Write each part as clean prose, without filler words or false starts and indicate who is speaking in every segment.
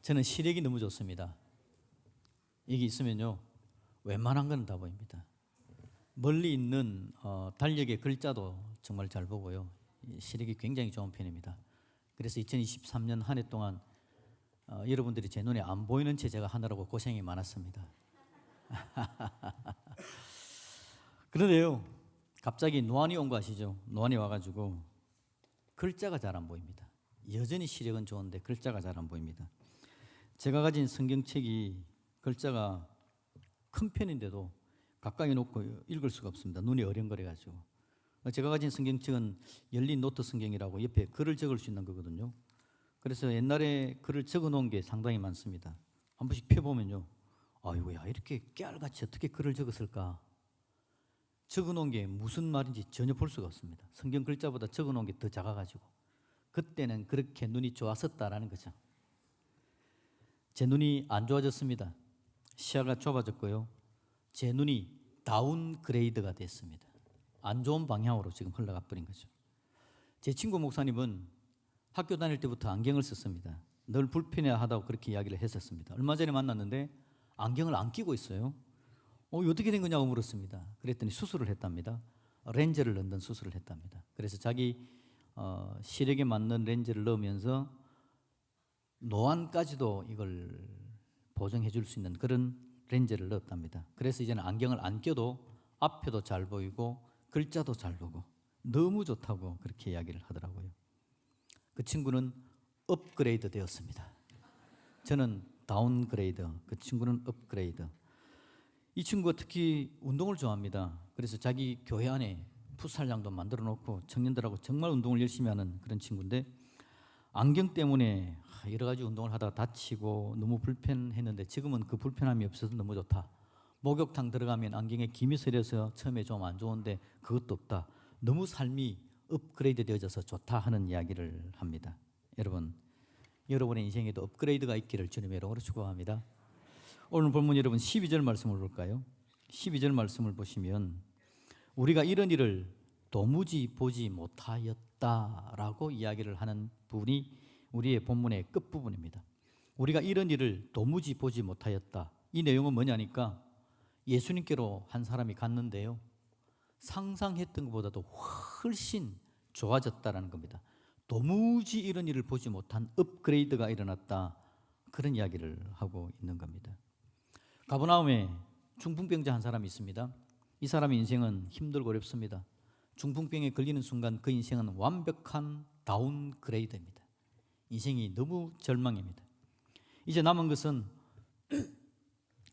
Speaker 1: 저는 시력이 너무 좋습니다. 이게 있으면요, 웬만한 건 다 보입니다. 멀리 있는 달력의 글자도 정말 잘 보고요. 시력이 굉장히 좋은 편입니다. 그래서 2023년 한 해 동안 여러분들이 제 눈에 안 보이는 채 제가 하느라고 고생이 많았습니다. 그런데요, 갑자기 노안이 온 거 아시죠? 노안이 와가지고 글자가 잘 안 보입니다. 여전히 시력은 좋은데 글자가 잘 안 보입니다. 제가 가진 성경책이 글자가 큰 편인데도 가까이 놓고 읽을 수가 없습니다. 눈이 어령거려가지고. 제가 가진 성경책은 열린 노트 성경이라고 옆에 글을 적을 수 있는 거거든요. 그래서 옛날에 글을 적어 놓은 게 상당히 많습니다. 한 번씩 펴보면요, 아이고야, 이렇게 깨알같이 어떻게 글을 적었을까? 적어 놓은 게 무슨 말인지 전혀 볼 수가 없습니다. 성경 글자보다 적어 놓은 게 더 작아가지고. 그때는 그렇게 눈이 좋았었다라는 거죠. 제 눈이 안 좋아졌습니다. 시야가 좁아졌고요. 제 눈이 다운그레이드가 됐습니다. 안 좋은 방향으로 지금 흘러가 버린 거죠. 제 친구 목사님은 학교 다닐 때부터 안경을 썼습니다. 늘 불편해하다고 그렇게 이야기를 했었습니다. 얼마 전에 만났는데 안경을 안 끼고 있어요. 어떻게 된 거냐고 물었습니다. 그랬더니 수술을 했답니다. 렌즈를 넣는 수술을 했답니다. 그래서 자기 시력에 맞는 렌즈를 넣으면서 노안까지도 이걸 보정해 줄 수 있는 그런 렌즈를 넣었답니다. 그래서 이제는 안경을 안 껴도 앞에도 잘 보이고 글자도 잘 보고 너무 좋다고 그렇게 이야기를 하더라고요. 그 친구는 업그레이드 되었습니다. 저는 다운그레이드, 그 친구는 업그레이드. 이 친구가 특히 운동을 좋아합니다. 그래서 자기 교회 안에 풋살장도 만들어 놓고 청년들하고 정말 운동을 열심히 하는 그런 친구인데, 안경 때문에 여러 가지 운동을 하다가 다치고 너무 불편했는데 지금은 그 불편함이 없어서 너무 좋다. 목욕탕 들어가면 안경에 김이 서려서 처음에 좀 안 좋은데 그것도 없다. 너무 삶이 업그레이드 되어져서 좋다 하는 이야기를 합니다. 여러분의 인생에도 업그레이드가 있기를 주님의 이름으로 축복합니다. 오늘 본문 여러분 12절 말씀을 볼까요? 12절 말씀을 보시면 우리가 이런 일을 도무지 보지 못하였다라고 이야기를 하는 부분이 우리의 본문의 끝부분입니다. 우리가 이런 일을 도무지 보지 못하였다. 이 내용은 뭐냐니까 예수님께로 한 사람이 갔는데요, 상상했던 것보다도 훨씬 좋아졌다라는 겁니다. 도무지 이런 일을 보지 못한 업그레이드가 일어났다, 그런 이야기를 하고 있는 겁니다. 가버나움에 중풍병자 한 사람이 있습니다. 이 사람의 인생은 힘들고 어렵습니다. 중풍병에 걸리는 순간 그 인생은 완벽한 다운그레이드입니다. 인생이 너무 절망입니다. 이제 남은 것은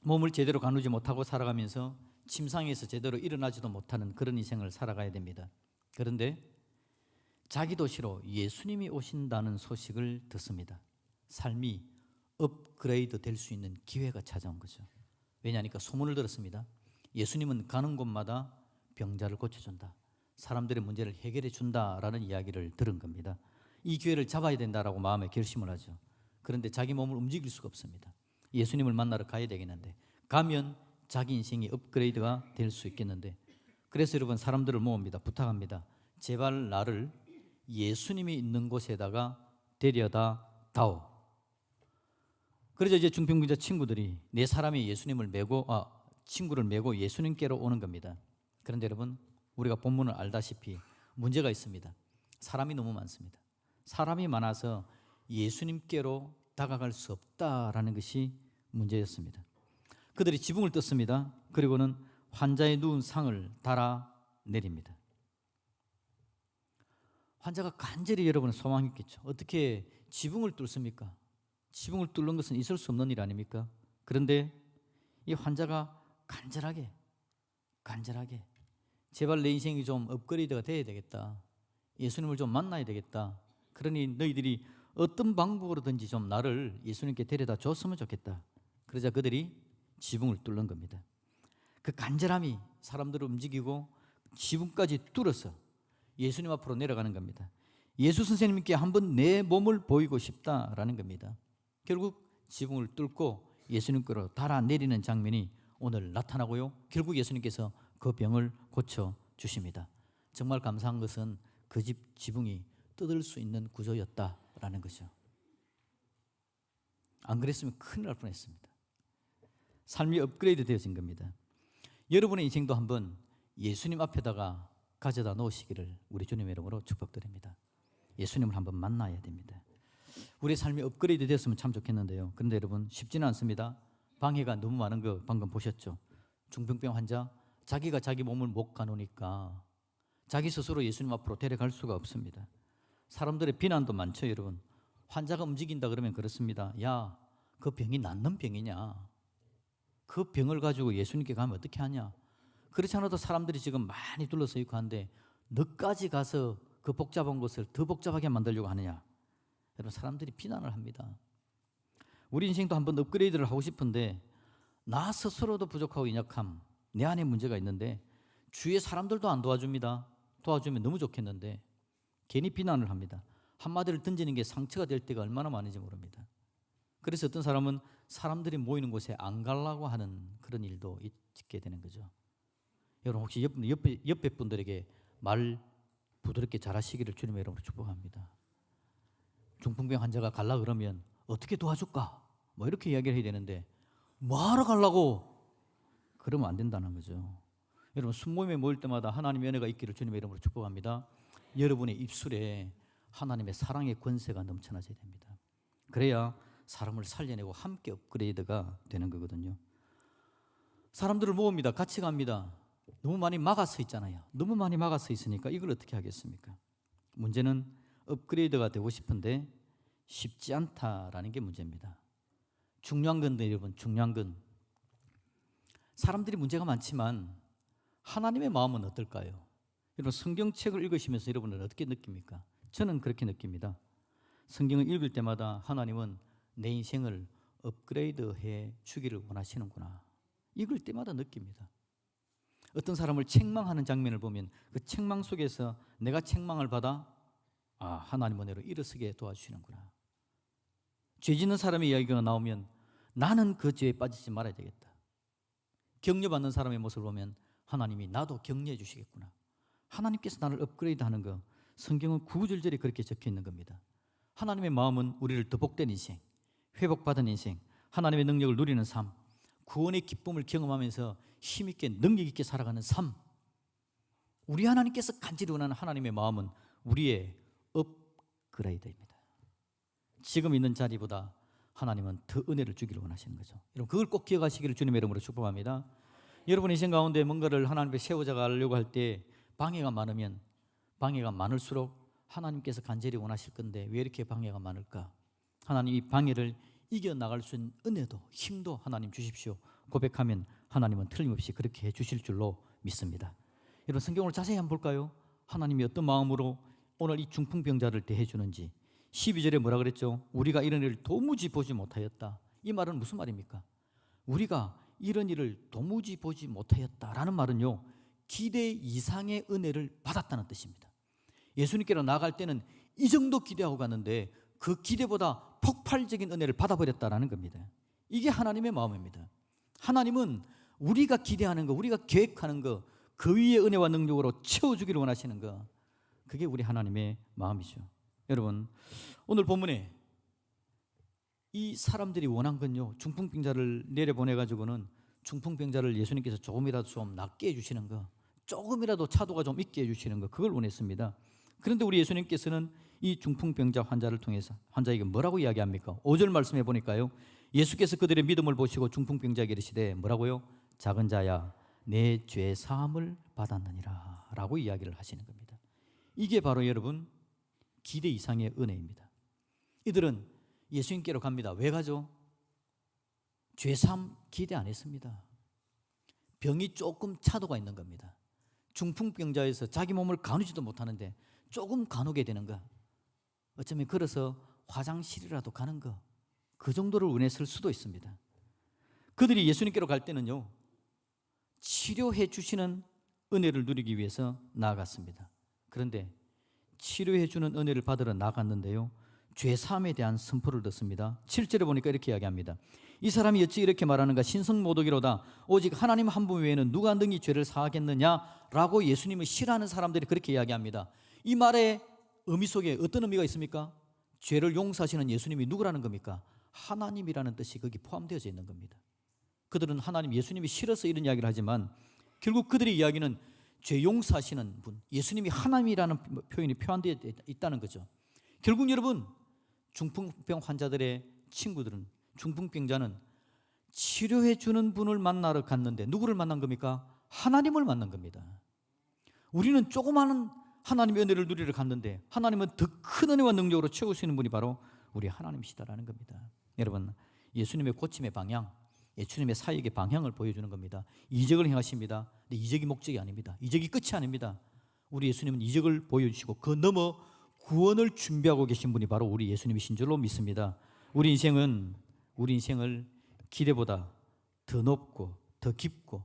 Speaker 1: 몸을 제대로 가누지 못하고 살아가면서 침상에서 제대로 일어나지도 못하는 그런 인생을 살아가야 됩니다. 그런데 자기 도시로 예수님이 오신다는 소식을 듣습니다. 삶이 업그레이드 될 수 있는 기회가 찾아온 거죠. 왜냐하니까 소문을 들었습니다. 예수님은 가는 곳마다 병자를 고쳐준다, 사람들의 문제를 해결해 준다라는 이야기를 들은 겁니다. 이 기회를 잡아야 된다라고 마음에 결심을 하죠. 그런데 자기 몸을 움직일 수가 없습니다. 예수님을 만나러 가야 되겠는데, 가면 자기 인생이 업그레이드가 될 수 있겠는데, 그래서 여러분 사람들을 모읍니다. 부탁합니다. 제발 나를 예수님이 있는 곳에다가 데려다 다오. 그래서 이제 중풍병자 친구들이 네 사람이 친구를 메고 예수님께로 오는 겁니다. 그런데 여러분, 우리가 본문을 알다시피 문제가 있습니다. 사람이 너무 많습니다. 사람이 많아서 예수님께로 다가갈 수 없다라는 것이 문제였습니다. 그들이 지붕을 떴습니다. 그리고는 환자의 누운 상을 달아 내립니다. 환자가 간절히 여러분은 소망했겠죠. 어떻게 지붕을 뚫습니까? 지붕을 뚫는 것은 있을 수 없는 일 아닙니까? 그런데 이 환자가 간절하게 제발 내 인생이 좀 업그레이드가 돼야 되겠다, 예수님을 좀 만나야 되겠다, 그러니 너희들이 어떤 방법으로든지 좀 나를 예수님께 데려다 줬으면 좋겠다. 그러자 그들이 지붕을 뚫는 겁니다. 그 간절함이 사람들을 움직이고 지붕까지 뚫어서 예수님 앞으로 내려가는 겁니다. 예수 선생님께 한번 내 몸을 보이고 싶다라는 겁니다. 결국 지붕을 뚫고 예수님께로 달아내리는 장면이 오늘 나타나고요, 결국 예수님께서 그 병을 고쳐주십니다. 정말 감사한 것은 그 집 지붕이 뜯을 수 있는 구조였다라는 거죠. 안 그랬으면 큰일 날 뻔했습니다. 삶이 업그레이드 되어진 겁니다. 여러분의 인생도 한번 예수님 앞에다가 가져다 놓으시기를 우리 주님의 이름으로 축복드립니다. 예수님을 한번 만나야 됩니다. 우리의 삶이 업그레이드 되었으면 참 좋겠는데요. 그런데 여러분 쉽지는 않습니다. 방해가 너무 많은 거 방금 보셨죠? 중풍병 환자 자기가 자기 몸을 못 가누니까 자기 스스로 예수님 앞으로 데려갈 수가 없습니다. 사람들의 비난도 많죠. 여러분 환자가 움직인다 그러면 그렇습니다. 야, 그 병이 낫는 병이냐? 그 병을 가지고 예수님께 가면 어떻게 하냐? 그렇지 않아도 사람들이 지금 많이 둘러서 있고 한데 너까지 가서 그 복잡한 것을 더 복잡하게 만들려고 하느냐? 여러분 사람들이 비난을 합니다. 우리 인생도 한번 업그레이드를 하고 싶은데 나 스스로도 부족하고 연약함, 내 안에 문제가 있는데 주위의 사람들도 안 도와줍니다. 도와주면 너무 좋겠는데 괜히 비난을 합니다. 한마디를 던지는 게 상처가 될 때가 얼마나 많은지 모릅니다. 그래서 어떤 사람은 사람들이 모이는 곳에 안 가려고 하는 그런 일도 있게 되는 거죠. 여러분 혹시 옆에 분들에게 말 부드럽게 잘하시기를 주님의 이름으로 축복합니다. 중풍병 환자가 갈라 그러면 어떻게 도와줄까? 뭐 이렇게 이야기를 해야 되는데 뭐하러 가려고? 그러면 안 된다는 거죠. 여러분 순모임에 모일 때마다 하나님의 은혜가 있기를 주님의 이름으로 축복합니다. 여러분의 입술에 하나님의 사랑의 권세가 넘쳐나져야 됩니다. 그래야 사람을 살려내고 함께 업그레이드가 되는 거거든요. 사람들을 모읍니다. 같이 갑니다. 너무 많이 막아서 있잖아요. 너무 많이 막아서 있으니까 이걸 어떻게 하겠습니까? 문제는 업그레이드가 되고 싶은데 쉽지 않다라는 게 문제입니다. 중요한 건데 여러분 중요한 건 사람들이 문제가 많지만 하나님의 마음은 어떨까요? 여러분 성경책을 읽으시면서 여러분은 어떻게 느낍니까? 저는 그렇게 느낍니다. 성경을 읽을 때마다 하나님은 내 인생을 업그레이드해 주기를 원하시는구나. 읽을 때마다 느낍니다. 어떤 사람을 책망하는 장면을 보면 그 책망 속에서 내가 책망을 받아 하나님 은혜로 일어서게 도와주시는구나. 죄 짓는 사람의 이야기가 나오면 나는 그 죄에 빠지지 말아야 되겠다. 격려받는 사람의 모습을 보면 하나님이 나도 격려해 주시겠구나. 하나님께서 나를 업그레이드하는 거 성경은 구구절절히 그렇게 적혀 있는 겁니다. 하나님의 마음은 우리를 더 복된 인생, 회복받은 인생, 하나님의 능력을 누리는 삶, 구원의 기쁨을 경험하면서 힘있게 능력있게 살아가는 삶, 우리 하나님께서 간절히 원하는 하나님의 마음은 우리의 업그레이드입니다. 지금 있는 자리보다 하나님은 더 은혜를 주기를 원하시는 거죠. 여러분 그걸 꼭 기억하시기를 주님의 이름으로 축복합니다. 여러분 인생 가운데 뭔가를 하나님 앞에 세워져 가려고 할 때 방해가 많으면 방해가 많을수록 하나님께서 간절히 원하실 건데 왜 이렇게 방해가 많을까? 하나님 이 방해를 이겨나갈 수 있는 은혜도 힘도 하나님 주십시오. 고백하면 하나님은 틀림없이 그렇게 해주실 줄로 믿습니다. 여러분 성경을 자세히 한번 볼까요? 하나님이 어떤 마음으로 오늘 이 중풍병자를 대해주는지. 12절에 뭐라 그랬죠? 우리가 이런 일을 도무지 보지 못하였다. 이 말은 무슨 말입니까? 우리가 이런 일을 도무지 보지 못하였다라는 말은요, 기대 이상의 은혜를 받았다는 뜻입니다. 예수님께로 나갈 때는 이 정도 기대하고 갔는데 그 기대보다 폭발적인 은혜를 받아버렸다라는 겁니다. 이게 하나님의 마음입니다. 하나님은 우리가 기대하는 거, 우리가 계획하는 거, 그 위에 은혜와 능력으로 채워주기를 원하시는 거, 그게 우리 하나님의 마음이죠. 여러분 오늘 본문에 이 사람들이 원한 건요, 중풍병자를 내려보내가지고는 중풍병자를 예수님께서 조금이라도 좀 낫게 해주시는 거, 조금이라도 차도가 좀 있게 해주시는 거, 그걸 원했습니다. 그런데 우리 예수님께서는 이 중풍병자 환자를 통해서 환자에게 뭐라고 이야기합니까? 5절 말씀해 보니까요, 예수께서 그들의 믿음을 보시고 중풍병자에게 이르시되 뭐라고요? 작은 자야 내 죄 사함을 받았느니라 라고 이야기를 하시는 겁니다. 이게 바로 여러분 기대 이상의 은혜입니다. 이들은 예수님께로 갑니다. 왜 가죠? 죄 사함 기대 안 했습니다. 병이 조금 차도가 있는 겁니다. 중풍병자에서 자기 몸을 가누지도 못하는데 조금 가누게 되는 거, 어쩌면 걸어서 화장실이라도 가는 거, 그 정도를 원했을 수도 있습니다. 그들이 예수님께로 갈 때는요, 치료해 주시는 은혜를 누리기 위해서 나아갔습니다. 그런데 치료해 주는 은혜를 받으러 나갔는데요, 죄 사함에 대한 선포를 듣습니다. 7절에 보니까 이렇게 이야기합니다. 이 사람이 어찌 이렇게 말하는가? 신성모독이로다. 오직 하나님 한 분 외에는 누가 능히 죄를 사하겠느냐라고 예수님을 싫어하는 사람들이 그렇게 이야기합니다. 이 말의 의미 속에 어떤 의미가 있습니까? 죄를 용서하시는 예수님이 누구라는 겁니까? 하나님이라는 뜻이 거기 포함되어져 있는 겁니다. 그들은 하나님, 예수님이 싫어서 이런 이야기를 하지만 결국 그들의 이야기는 죄 용서하시는 분, 예수님이 하나님이라는 표현이 표현되어 있다는 거죠. 결국 여러분, 중풍병 환자들의 친구들은, 중풍병자는 치료해 주는 분을 만나러 갔는데 누구를 만난 겁니까? 하나님을 만난 겁니다. 우리는 조그마한 하나님의 은혜를 누리러 갔는데 하나님은 더 큰 은혜와 능력으로 채울 수 있는 분이 바로 우리 하나님이시다라는 겁니다. 여러분, 예수님의 고침의 방향, 예수님의 사역의 방향을 보여주는 겁니다. 이적을 행하십니다. 근데 이적이 목적이 아닙니다. 이적이 끝이 아닙니다. 우리 예수님은 이적을 보여주시고 그 넘어 구원을 준비하고 계신 분이 바로 우리 예수님이신 줄로 믿습니다. 우리 인생을 기대보다 더 높고 더 깊고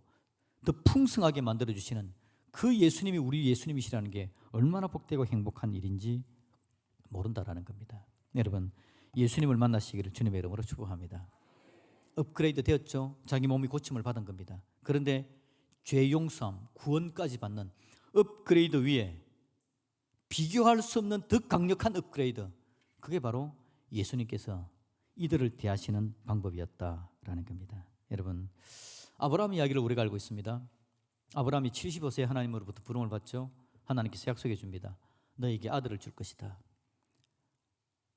Speaker 1: 더 풍성하게 만들어주시는 그 예수님이 우리 예수님이시라는 게 얼마나 복되고 행복한 일인지 모른다라는 겁니다. 여러분, 예수님을 만나시기를 주님의 이름으로 축복합니다. 업그레이드 되었죠. 자기 몸이 고침을 받은 겁니다. 그런데 죄 용서함, 구원까지 받는 업그레이드 위에 비교할 수 없는 더 강력한 업그레이드, 그게 바로 예수님께서 이들을 대하시는 방법이었다라는 겁니다. 여러분, 아브라함 이야기를 우리가 알고 있습니다. 아브라함이 75세에 하나님으로부터 부름을 받죠. 하나님께서 약속해 줍니다. 너에게 아들을 줄 것이다.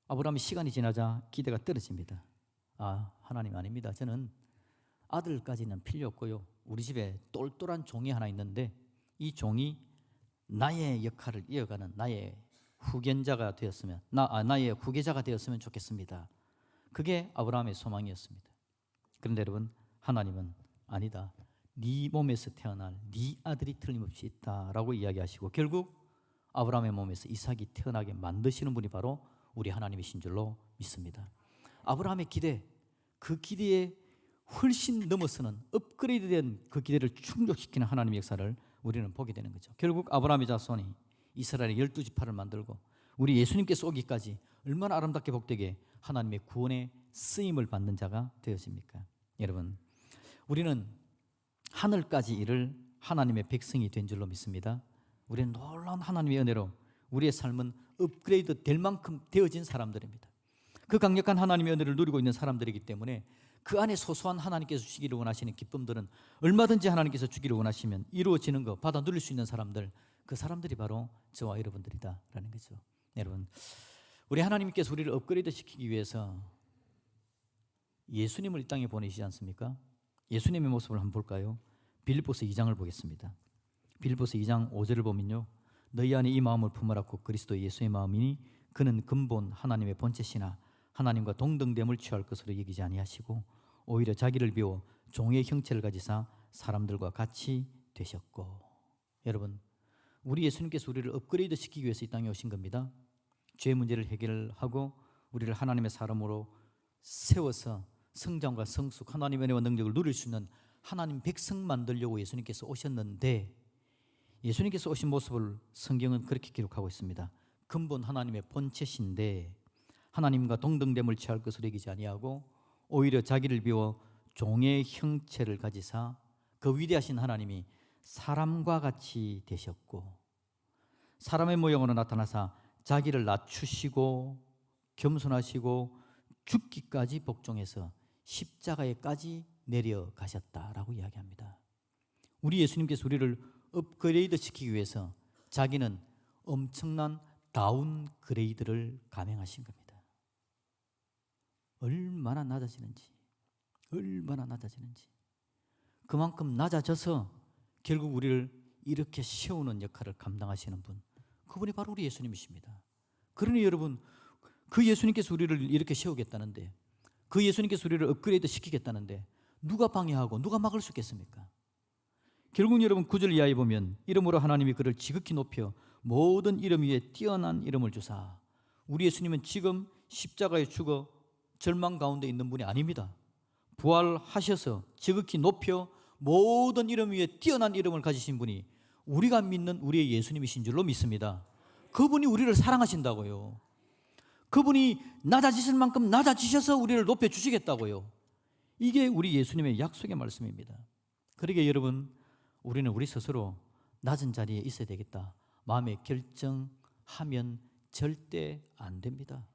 Speaker 1: 아브라함이 시간이 지나자 기대가 떨어집니다. 하나님 아닙니다. 저는 아들까지는 필요 없고요. 우리 집에 똘똘한 종이 하나 있는데 이 종이 나의 역할을 이어가는 나의 후견자가 되었으면, 나의 후계자가 되었으면 좋겠습니다. 그게 아브라함의 소망이었습니다. 그런데 여러분, 하나님은 아니다. 네 몸에서 태어날 네 아들이 틀림없이 있다라고 이야기하시고 결국 아브라함의 몸에서 이삭이 태어나게 만드시는 분이 바로 우리 하나님이신 줄로 믿습니다. 아브라함의 기대, 그 기대에 훨씬 넘어서는 업그레이드된 그 기대를 충족시키는 하나님의 역사를 우리는 보게 되는 거죠. 결국 아브라함의 자손이 이스라엘의 12지파를 만들고 우리 예수님께서 오기까지 얼마나 아름답게 복되게 하나님의 구원의 쓰임을 받는 자가 되어집니까? 여러분, 우리는 하늘까지 이를 하나님의 백성이 된 줄로 믿습니다. 우리는 놀라운 하나님의 은혜로 우리의 삶은 업그레이드 될 만큼 되어진 사람들입니다. 그 강력한 하나님의 은혜를 누리고 있는 사람들이기 때문에 그 안에 소소한 하나님께서 주기를 원하시는 기쁨들은 얼마든지 하나님께서 주기를 원하시면 이루어지는 거 받아 누릴 수 있는 사람들, 그 사람들이 바로 저와 여러분들이다라는 거죠. 여러분, 우리 하나님께서 우리를 업그레이드 시키기 위해서 예수님을 이 땅에 보내시지 않습니까? 예수님의 모습을 한번 볼까요? 빌립보서 2장을 보겠습니다. 빌립보서 2장 5절을 보면요, 너희 안에 이 마음을 품으라고 그리스도 예수의 마음이니 그는 근본 하나님의 본체시나 하나님과 동등됨을 취할 것으로 여기지 아니하시고 오히려 자기를 비워 종의 형체를 가지사 사람들과 같이 되셨고. 여러분, 우리 예수님께서 우리를 업그레이드 시키기 위해서 이 땅에 오신 겁니다. 죄 문제를 해결하고 우리를 하나님의 사람으로 세워서 성장과 성숙, 하나님의 은혜와 능력을 누릴 수 있는 하나님 백성 만들려고 예수님께서 오셨는데, 예수님께서 오신 모습을 성경은 그렇게 기록하고 있습니다. 근본 하나님의 본체신데 하나님과 동등됨을 취할 것으로 여기지 아니하고 오히려 자기를 비워 종의 형체를 가지사 그 위대하신 하나님이 사람과 같이 되셨고 사람의 모형으로 나타나사 자기를 낮추시고 겸손하시고 죽기까지 복종해서 십자가에까지 내려가셨다라고 이야기합니다. 우리 예수님께서 우리를 업그레이드 시키기 위해서 자기는 엄청난 다운그레이드를 감행하신 겁니다. 얼마나 낮아지는지 그만큼 낮아져서 결국 우리를 이렇게 세우는 역할을 감당하시는 분, 그분이 바로 우리 예수님이십니다. 그러니 여러분, 그 예수님께서 우리를 이렇게 세우겠다는데, 그 예수님께서 우리를 업그레이드 시키겠다는데 누가 방해하고 누가 막을 수 있겠습니까? 결국 여러분 9절 이하에 보면 이름으로 하나님이 그를 지극히 높여 모든 이름 위에 뛰어난 이름을 주사. 우리 예수님은 지금 십자가에 죽어 절망 가운데 있는 분이 아닙니다. 부활하셔서 지극히 높여 모든 이름 위에 뛰어난 이름을 가지신 분이 우리가 믿는 우리의 예수님이신 줄로 믿습니다. 그분이 우리를 사랑하신다고요. 그분이 낮아지실 만큼 낮아지셔서 우리를 높여주시겠다고요. 이게 우리 예수님의 약속의 말씀입니다. 그러게 여러분, 우리는 우리 스스로 낮은 자리에 있어야 되겠다 마음에 결정하면 절대 안 됩니다.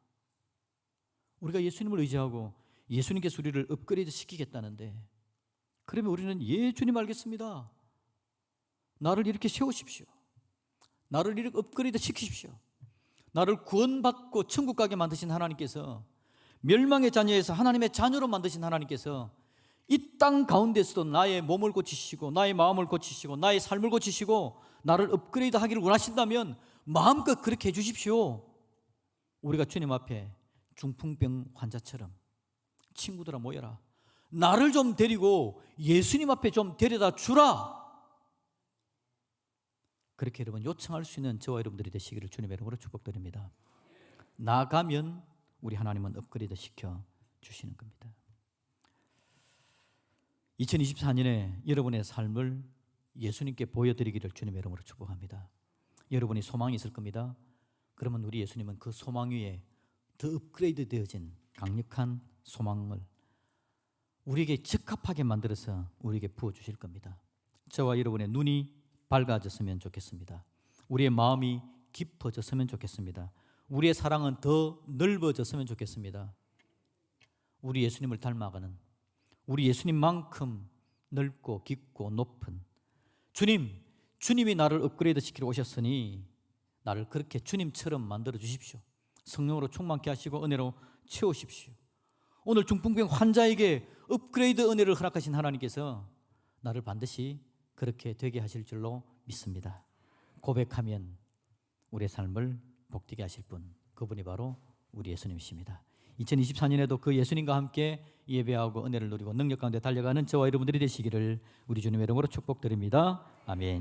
Speaker 1: 우리가 예수님을 의지하고 예수님께서 우리를 업그레이드 시키겠다는데, 그러면 우리는 예 주님 알겠습니다, 나를 이렇게 세우십시오, 나를 이렇게 업그레이드 시키십시오, 나를 구원받고 천국 가게 만드신 하나님께서, 멸망의 자녀에서 하나님의 자녀로 만드신 하나님께서 이 땅 가운데서도 나의 몸을 고치시고 나의 마음을 고치시고 나의 삶을 고치시고 나를 업그레이드 하기를 원하신다면 마음껏 그렇게 해주십시오. 우리가 주님 앞에 중풍병 환자처럼 친구들아 모여라, 나를 좀 데리고 예수님 앞에 좀 데려다 주라, 그렇게 여러분 요청할 수 있는 저와 여러분들이 되시기를 주님의 이름으로 축복드립니다. 나가면 우리 하나님은 업그레이드 시켜 주시는 겁니다. 2024년에 여러분의 삶을 예수님께 보여드리기를 주님의 이름으로 축복합니다. 여러분이 소망이 있을 겁니다. 그러면 우리 예수님은 그 소망 위에 더 업그레이드 되어진 강력한 소망을 우리에게 적합하게 만들어서 우리에게 부어주실 겁니다. 저와 여러분의 눈이 밝아졌으면 좋겠습니다. 우리의 마음이 깊어졌으면 좋겠습니다. 우리의 사랑은 더 넓어졌으면 좋겠습니다. 우리 예수님을 닮아가는, 우리 예수님만큼 넓고 깊고 높은 주님이 나를 업그레이드 시키러 오셨으니 나를 그렇게 주님처럼 만들어 주십시오. 성령으로 충만케 하시고 은혜로 채우십시오. 오늘 중풍병 환자에게 업그레이드 은혜를 허락하신 하나님께서 나를 반드시 그렇게 되게 하실 줄로 믿습니다. 고백하면 우리의 삶을 복되게 하실 분, 그분이 바로 우리 예수님이십니다. 2024년에도 그 예수님과 함께 예배하고 은혜를 누리고 능력 가운데 달려가는 저와 여러분들이 되시기를 우리 주님의 이름으로 축복드립니다. 아멘.